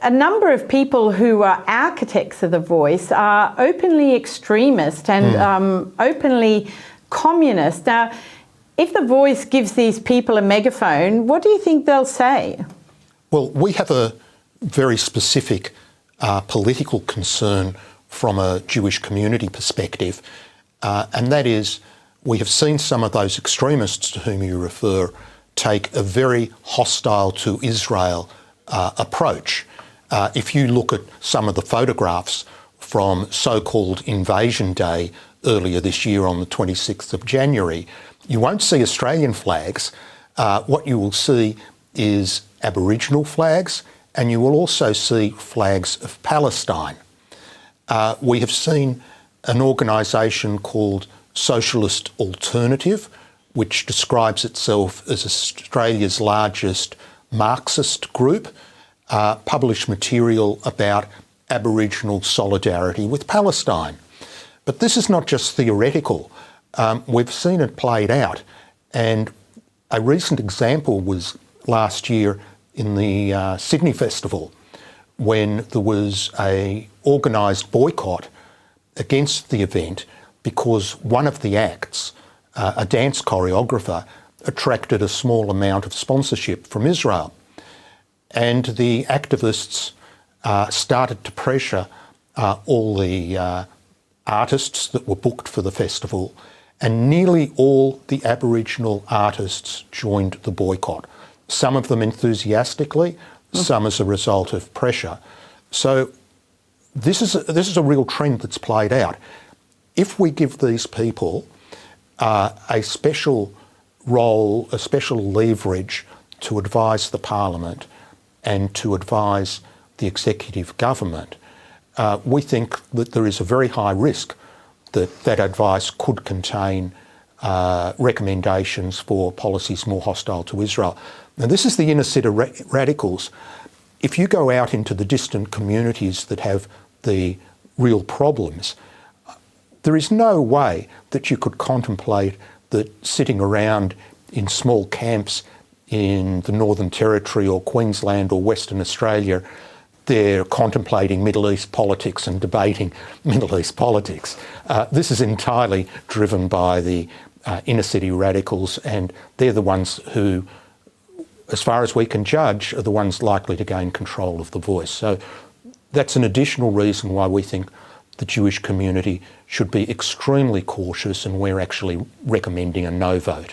a number of people who are architects of the voice are openly extremist and openly communist. Now, if the voice gives these people a megaphone, what do you think they'll say? Well, we have a very specific political concern from a Jewish community perspective, and that is we have seen some of those extremists to whom you refer take a very hostile to Israel approach. If you look at some of the photographs from so-called Invasion Day earlier this year on the 26th of January, you won't see Australian flags. What you will see is Aboriginal flags, and you will also see flags of Palestine. We have seen an organisation called Socialist Alternative, which describes itself as Australia's largest Marxist group, publish material about Aboriginal solidarity with Palestine. But this is not just theoretical. We've seen it played out. And a recent example was last year in the Sydney Festival, when there was an organised boycott against the event because one of the acts, a dance choreographer, attracted a small amount of sponsorship from Israel. And the activists started to pressure all the artists that were booked for the festival, and nearly all the Aboriginal artists joined the boycott. Some of them enthusiastically, some as a result of pressure. So this is a real trend that's played out. If we give these people a special role, a special leverage to advise the Parliament and to advise the executive government, we think that there is a very high risk that that advice could contain recommendations for policies more hostile to Israel. Now, this is the inner set of radicals. If you go out into the distant communities that have the real problems, there is no way that you could contemplate that sitting around in small camps in the Northern Territory or Queensland or Western Australia, they're contemplating Middle East politics and debating Middle East politics. This is entirely driven by the inner city radicals, and they're the ones who, as far as we can judge, are the ones likely to gain control of the voice. So that's an additional reason why we think the Jewish community should be extremely cautious, and we're actually recommending a no vote.